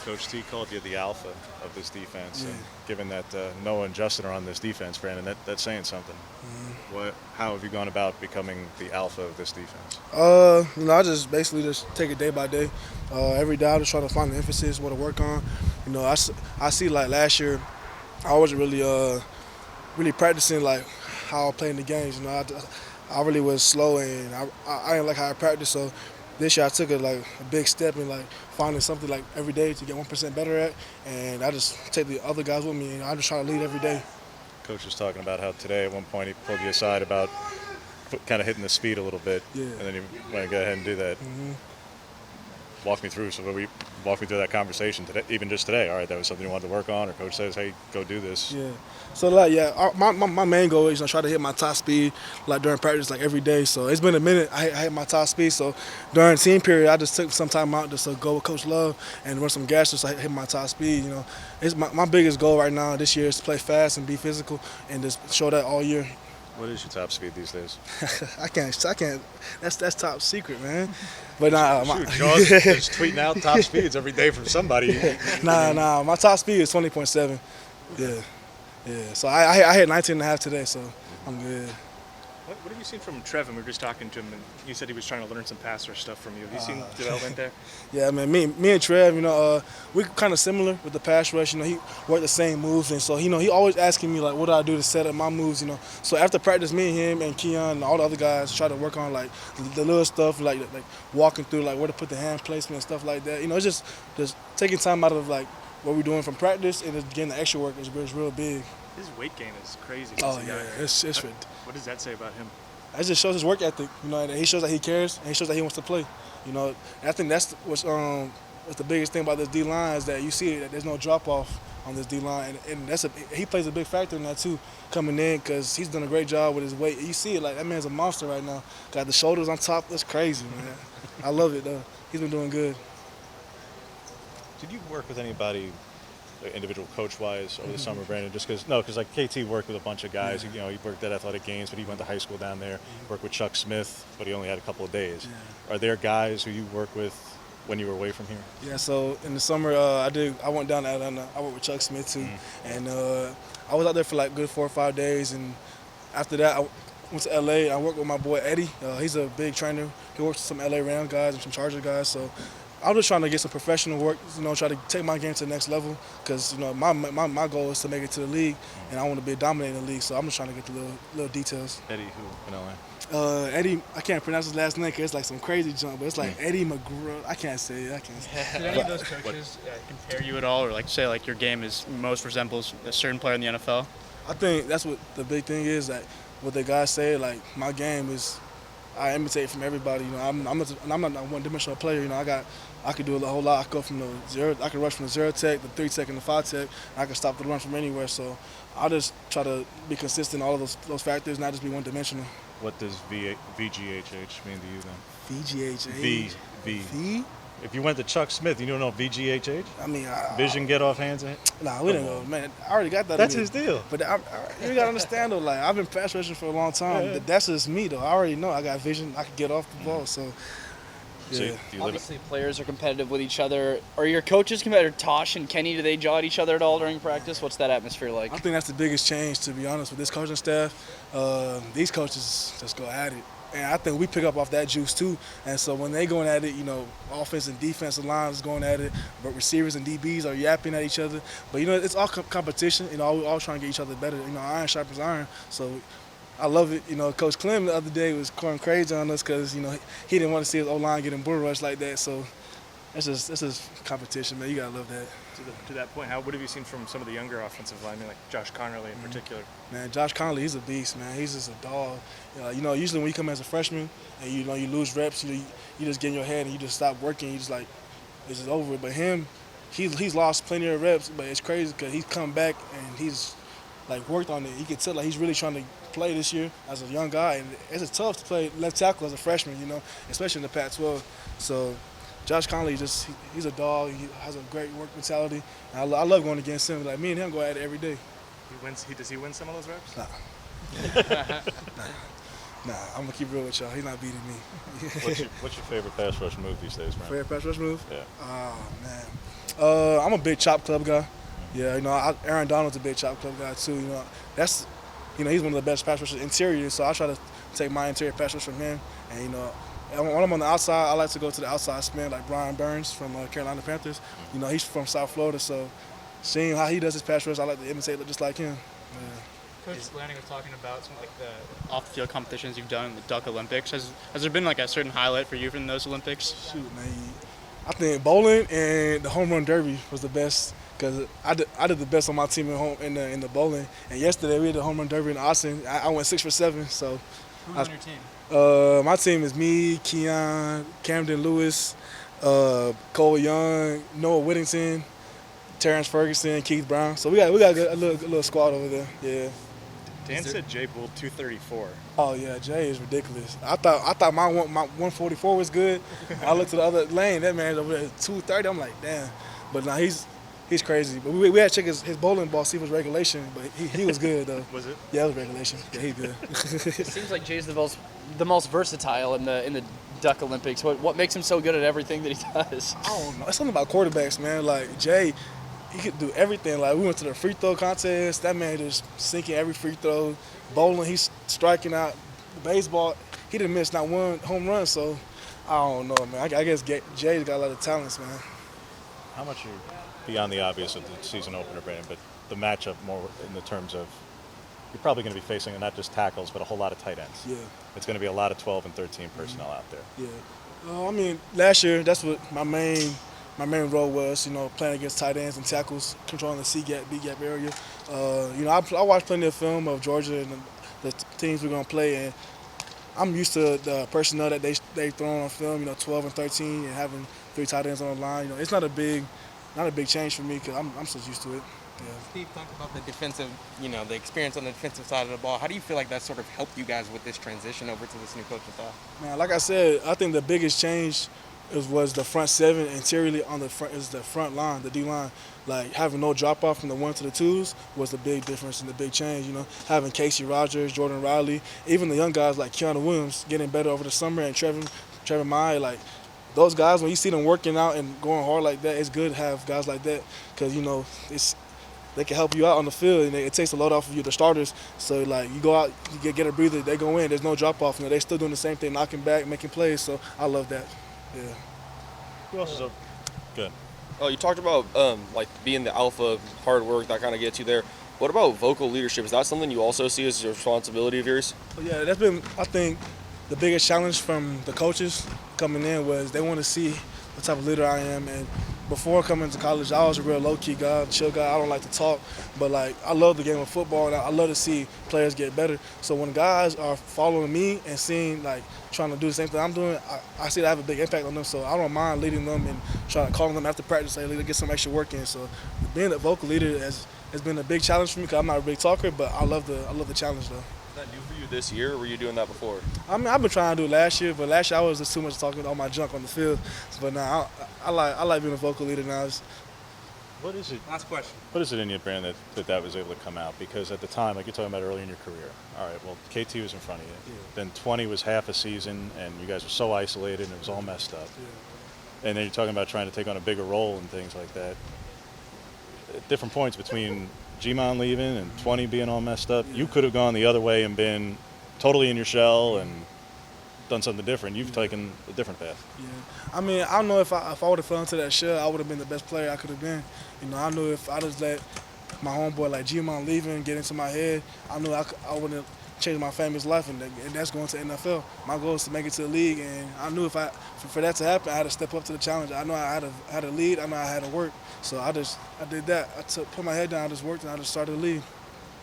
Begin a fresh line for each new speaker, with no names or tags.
Coach T called you the alpha of this defense,
Yeah.
and given that Noah and Justin are on this defense, Brandon, that's saying something. How have you gone about becoming the alpha of this defense?
I just basically just take it day by day. Every day I just try to find the emphasis, what to work on. I see like last year, I wasn't really practicing like how I play in the games. I really was slow and I didn't like how I practiced. So this year I took a big step in like finding something like every day to get 1% better at, and I just take the other guys with me and I just try to lead every day.
Coach was talking about how today at one point he pulled you aside about kind of hitting the speed a little bit,
Yeah.
and then you went to go ahead and do that. Walk me through. So walk me through that conversation today, even just today. All right, that was something you wanted to work on, or coach says, "Hey, go do this."
Yeah. So my main goal is try to hit my top speed like during practice like every day. So it's been a minute. I hit my top speed. So during team period, I just took some time out just to go with Coach Love and run some gas just to hit my top speed. It's my biggest goal right now this year is to play fast and be physical and just show that all year.
What is your top speed these days?
I can't. That's top secret, man. But
Shoot, Jaws is tweeting out top speeds every day from somebody.
my top speed is 20.7. Yeah. So I hit 19.5 today, so I'm good.
What have you seen from Trevin? We were just talking to him, and he said he was trying to learn some pass rush stuff from you. Have you seen development there?
Yeah, man. Me and Trev, we're kind of similar with the pass rush. He worked the same moves, and so he always asking me like, what do I do to set up my moves? So after practice, me and him and Keon and all the other guys try to work on like the little stuff, like walking through like where to put the hand placement and stuff like that. It's just taking time out of like what we're doing from practice and just getting the extra work is real big.
His weight gain is crazy.
Oh yeah, it's
What does that say about him?
That just shows his work ethic. And he shows that he cares, and he shows that he wants to play. And I think that's what's the biggest thing about this D line is that you see that there's no drop off on this D line, and he plays a big factor in that too, coming in because he's done a great job with his weight. You see it like that man's a monster right now. Got the shoulders on top. That's crazy, man. I love it though. He's been doing good.
Did you work with anybody, individual coach-wise, over the summer, Brandon? Because like KT worked with a bunch of guys.
Yeah.
He worked at Athletic Games, but he went to high school down there. Worked with Chuck Smith, but he only had a couple of days.
Yeah.
Are there guys who you work with when you were away from here?
Yeah, so in the summer, I went down to Atlanta. I worked with Chuck Smith too, and I was out there for like good 4 or 5 days. And after that, I went to LA. I worked with my boy Eddie. He's a big trainer. He works with some LA Rams guys and some Charger guys. So I'm just trying to get some professional work. Try to take my game to the next level because my goal is to make it to the league, and I want to be dominating the league. So I'm just trying to get the little details.
Eddie, who in LA?
Eddie, I can't pronounce his last name because it's like some crazy jump, but it's like Eddie McGraw. I can't say it.
Did any of those coaches compare you at all, or like say like your game is most resembles a certain player in the NFL?
I think that's what the big thing is, that what the guys say, like my game is, I imitate from everybody. I'm not a one-dimensional player. I could do a whole lot. I could go from the zero. I could rush from the 0 tech, the 3 tech, and the 5 tech. I could stop the run from anywhere. So I'll just try to be consistent in all of those factors, not just be one-dimensional.
What does VGHH mean to you then?
VGHA. V.
If you went to Chuck Smith, you don't know VGHH?
I mean,
Vision, get off hands.
Nah, we didn't go, man. I already got that.
That's his deal.
But you gotta understand though, like I've been pass rushing for a long time.
Yeah.
That's just me though. I already know I got vision. I can get off the ball. So
So
yeah.
Obviously, players are competitive with each other. Are your coaches competitive? Tosh and Kenny, do they jaw at each other at all during practice? What's that atmosphere like?
I think that's the biggest change, to be honest, with this coaching staff. These coaches just go at it. And I think we pick up off that juice too. And so when they going at it, offense and defensive lines going at it, but receivers and DBs are yapping at each other. But it's all competition. We're all trying to get each other better. Iron sharpens iron. So I love it. Coach Clem the other day was going crazy on us because he didn't want to see his O-line getting bull rushed like that. So that's just competition, man. You gotta love that.
To that point, what have you seen from some of the younger offensive linemen, like Josh Connerly in particular?
Man, Josh Conley, he's a beast, man. He's just a dog. Usually when you come as a freshman and you lose reps, you just get in your head and you just stop working. You just like it's just over. But him, he's lost plenty of reps, but it's crazy because he's come back and he's like worked on it. You can tell like he's really trying to play this year as a young guy, and it's tough to play left tackle as a freshman, especially in the Pac-12. So Josh Conley, he's a dog. He has a great work mentality. And I love going against him. Like me and him go at it every day.
Does he win some of those reps?
Nah, I'm gonna keep real with y'all. He's not beating me.
What's your favorite pass rush move these days, Brandon?
Favorite pass rush move?
Yeah.
Oh man, I'm a big chop club guy. Yeah, Aaron Donald's a big chop club guy too. That's, he's one of the best pass rushers interior. So I try to take my interior pass rush from him. And when I'm on the outside, I like to go to the outside spin like Brian Burns from Carolina Panthers. He's from South Florida, so seeing how he does his pass rush, I like to imitate just like him. Yeah.
Coach Lanning was talking about some like the off-the-field competitions you've done in the Duck Olympics. Has there been like a certain highlight for you from those Olympics?
Shoot, man, I think bowling and the home run derby was the best because I did the best on my team in the bowling. And yesterday we had the home run derby in Austin. I went 6 for 7. So
Who's on your team?
my team is me, Keon, Camden Lewis, Cole Young, Noah Whittington, Terrence Ferguson, Keith Brown. So we got a little squad over there. Yeah.
Dan said Jay bowled 234.
Oh yeah, Jay is ridiculous. I thought my 144 was good. I looked to the other lane. That man's over there at 230. I'm like, damn. But now he's crazy. But we had to check his bowling ball, see if it was regulation. But he was good though.
Was it?
Yeah, it was regulation. Yeah, he's good.
It seems like Jay's the most versatile in the Duck Olympics. What makes him so good at everything that he does?
I don't know. It's something about quarterbacks, man. Like Jay, he could do everything. Like we went to the free throw contest. That man just sinking every free throw. Bowling, he's striking out. Baseball, he didn't miss not one home run. So I don't know, man. I guess Jay's got a lot of talents, man.
How much are beyond the obvious of the season opener, Brandon, but the matchup more in the terms of you're probably going to be facing not just tackles, but a whole lot of tight ends.
Yeah.
It's going to be a lot of 12 and 13 personnel out there.
Yeah. I mean, last year, that's what my main role was, playing against tight ends and tackles, controlling the C-gap, B-gap area. I watched plenty of film of Georgia and the teams we're going to play, and I'm used to the personnel that they throw on film, 12 and 13 and having 3 tight ends on the line. It's not a big change for me because I'm just used to it. Yeah.
Steve, talk about the defensive, the experience on the defensive side of the ball. How do you feel like that sort of helped you guys with this transition over to this new coaching staff?
Man, like I said, I think the biggest change was the front 7 interiorly on the front line, the D line. Like having no drop off from the 1 to the 2s was the big difference and the big change. Having Casey Rogers, Jordan Riley, even the young guys like Keanu Williams getting better over the summer, and Trevin Wade, like those guys, when you see them working out and going hard like that, it's good to have guys like that because they can help you out on the field, and it takes a load off of you, the starters. So, like, you go out, you get a breather, they go in, there's no drop-off. They're still doing the same thing, knocking back, making plays. So, I love that. Yeah.
Who else is up? Good.
Oh, you talked about being the alpha, hard work, that kind of gets you there. What about vocal leadership? Is that something you also see as a responsibility of yours?
Yeah, that's been, I think, the biggest challenge from the coaches coming in was they want to see what type of leader I am. And before coming to college, I was a real low-key guy, chill guy. I don't like to talk, but I love the game of football, and I love to see players get better. So when guys are following me and seeing trying to do the same thing I'm doing, I see that I have a big impact on them. So I don't mind leading them and trying to call them after practice, say, get some extra work in. So being a vocal leader has been a big challenge for me because I'm not a big talker, but I love the challenge though.
Is that new for you this year, or were you doing that before?
I mean, I've been trying to do it last year, but last year I was just too much talking all my junk on the field. But now I like being a vocal leader now.
What is it?
Last question.
What is it in you, Brandon, that was able to come out? Because at the time, like you're talking about early in your career, all right, well, KT was in front of you.
Yeah.
Then 20 was half a season, and you guys were so isolated, and it was all messed up.
Yeah.
And then you're talking about trying to take on a bigger role and things like that. At different points between G-Mon leaving and 20 being all messed up, you could have gone the other way and been totally in your shell and done something different. You've taken a different path.
Yeah, I mean, I know if I would have fell into that shell, I would have been the best player I could have been. I knew if I just let my homeboy like G-Mon leaving get into my head, I knew I wouldn't have changed my family's life, and that's going to NFL. My goal is to make it to the league, and I knew for that to happen, I had to step up to the challenge. I know I had to lead. I know I had to work. So I did that. I put my head down, I just worked, and I just started to lead.